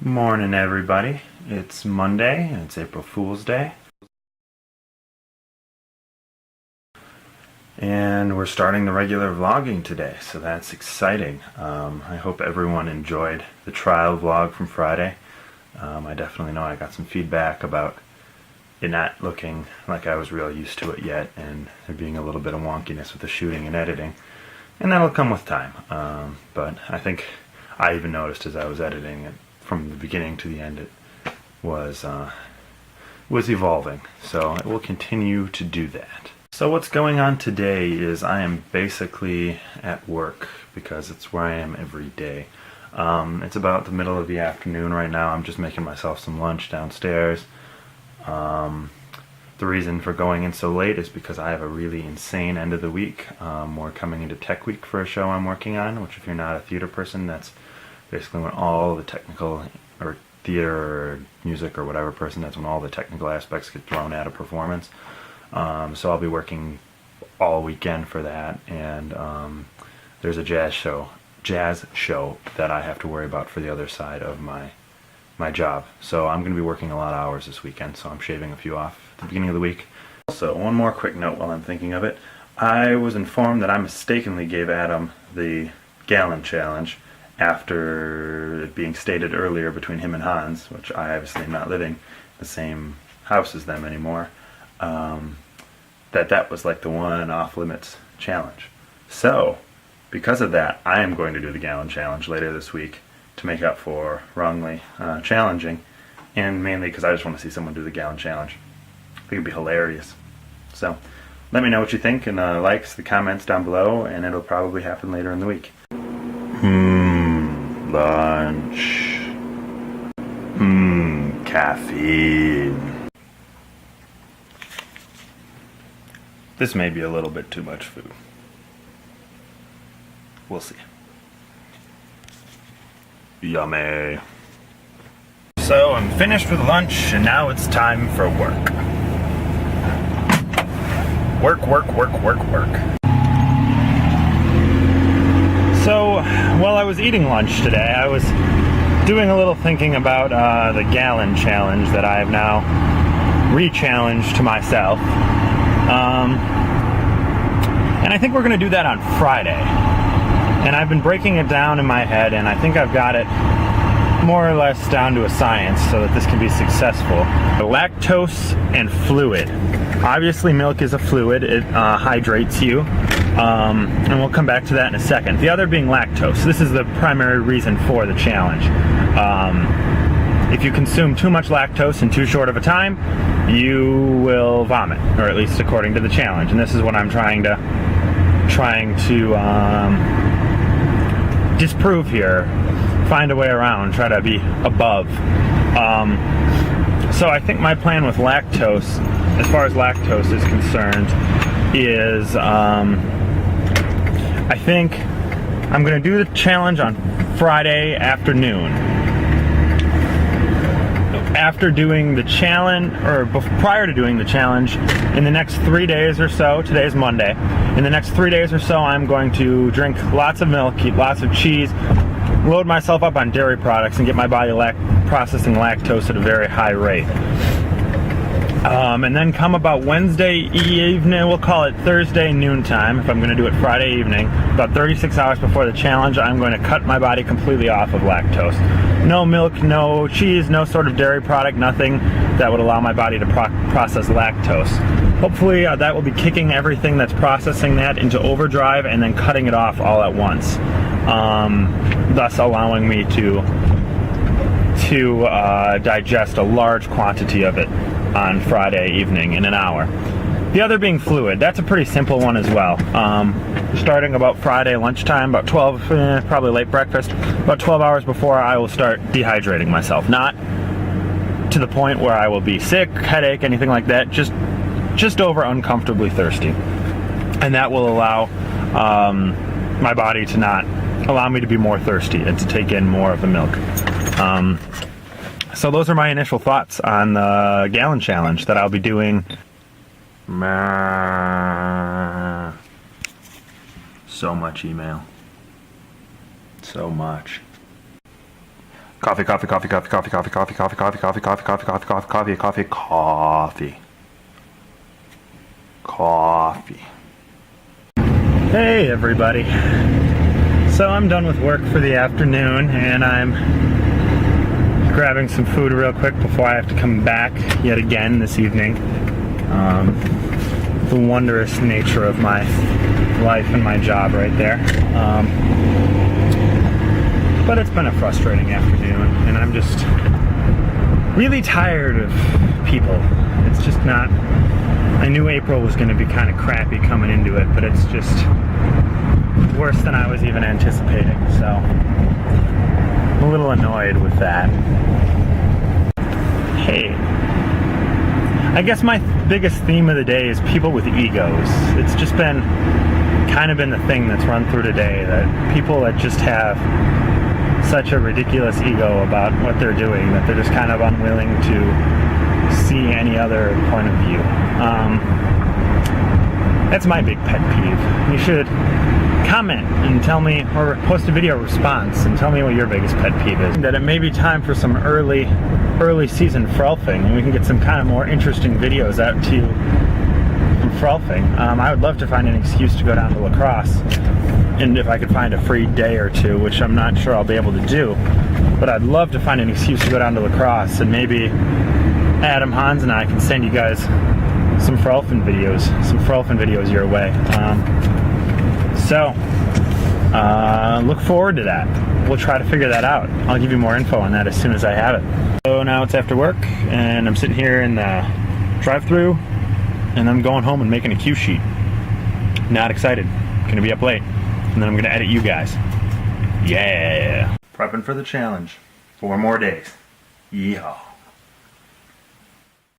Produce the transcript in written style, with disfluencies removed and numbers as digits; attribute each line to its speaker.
Speaker 1: Morning, everybody. It's Monday and it's April Fool's Day. And we're starting the regular vlogging today, so that's exciting. I hope everyone enjoyed the trial vlog from Friday. I definitely know I got some feedback about it not looking like I was real used to it yet, and there being a little bit of wonkiness with the shooting and editing. And that'll come with time. But I think I even noticed as I was editing it, from the beginning to the end, it was evolving. So it will continue to do that. So what's going on today is I am basically at work because it's where I am every day. It's about the middle of the afternoon right now. I'm just making myself some lunch downstairs. The reason for going in so late is because I have a really insane end of the week. We're coming into Tech Week for a show I'm working on, which if you're not a theater person, that's basically when all the technical, or theater or music or whatever person, that's when all the technical aspects get thrown at a performance. So I'll be working all weekend for that, and there's a jazz show that I have to worry about for the other side of my job. So I'm going to be working a lot of hours this weekend, so I'm shaving a few off at the beginning of the week. Also, one more quick note while I'm thinking of it. I was informed that I mistakenly gave Adam the gallon challenge after it being stated earlier between him and Hans, which I obviously am not living in the same house as them anymore, that was like the one off-limits challenge. So, because of that, I am going to do the gallon challenge later this week to make up for wrongly challenging, and mainly because I just want to see someone do the gallon challenge. I think it'd be hilarious. So, let me know what you think in the likes, the comments down below, and it'll probably happen later in the week. Lunch. Caffeine. This may be a little bit too much food. We'll see. Yummy. So I'm finished with lunch, and now it's time for work. Work, work, work, work, work. So, while I was eating lunch today, I was doing a little thinking about the gallon challenge that I have now re-challenged to myself. And I think we're going to do that on Friday. And I've been breaking it down in my head, and I think I've got it more or less down to a science so that this can be successful. Lactose and fluid. Obviously, milk is a fluid. It hydrates you. And we'll come back to that in a second. The other being lactose. This is the primary reason for the challenge. If you consume too much lactose in too short of a time, you will vomit, or at least according to the challenge. And this is what I'm trying to disprove here. Find a way around, try to be above. So I think my plan with lactose, as far as lactose is concerned, is I think I'm going to do the challenge on Friday afternoon. After doing the challenge, or prior to doing the challenge, in the next 3 days or so, today's Monday, in the next 3 days or so, I'm going to drink lots of milk, eat lots of cheese, load myself up on dairy products, and get my body processing lactose at a very high rate. And then come about Wednesday evening, we'll call it Thursday noontime, if I'm going to do it Friday evening, about 36 hours before the challenge, I'm going to cut my body completely off of lactose. No milk, no cheese, no sort of dairy product, nothing that would allow my body to process lactose. Hopefully that will be kicking everything that's processing that into overdrive and then cutting it off all at once, thus allowing me to digest a large quantity of it on Friday evening in an hour. The other being fluid. That's a pretty simple one as well. Starting about Friday lunchtime, about 12, probably late breakfast, about 12 hours before I will start dehydrating myself. Not to the point where I will be sick, headache, anything like that, just over uncomfortably thirsty. And that will allow my body to not allow me to be more thirsty and to take in more of the milk. So those are my initial thoughts on the gallon challenge that I'll be doing. So much email. So much. Coffee, coffee, coffee, coffee, coffee, coffee, coffee, coffee, coffee, coffee, coffee, coffee, coffee, coffee, coffee, coffee, coffee. Hey everybody. So I'm done with work for the afternoon and I'm grabbing some food real quick before I have to come back yet again this evening. The wondrous nature of my life and my job right there. But it's been a frustrating afternoon and I'm just really tired of people. It's just not, I knew April was going to be kind of crappy coming into it, but it's just worse than I was even anticipating, so I'm a little annoyed with that. Hey, I guess my biggest theme of the day is people with egos. It's just been kind of been the thing that's run through today, that people that just have such a ridiculous ego about what they're doing that they're just kind of unwilling to see any other point of view. That's my big pet peeve. You should comment and tell me, or post a video response and tell me what your biggest pet peeve is. That it may be time for some early season frelfing and we can get some kind of more interesting videos out to you from frelfing. I would love to find an excuse to go down to La Crosse, and if I could find a free day or two, which I'm not sure I'll be able to do, but I'd love to find an excuse to go down to La Crosse, and maybe Adam, Hans, and I can send you guys some frelfing videos your way. Look forward to that. We'll try to figure that out. I'll give you more info on that as soon as I have it. So now it's after work, and I'm sitting here in the drive-thru, and I'm going home and making a cue sheet. Not excited. Gonna be up late, and then I'm gonna edit you guys. Yeah. Prepping for the challenge. 4 more days. Yeehaw.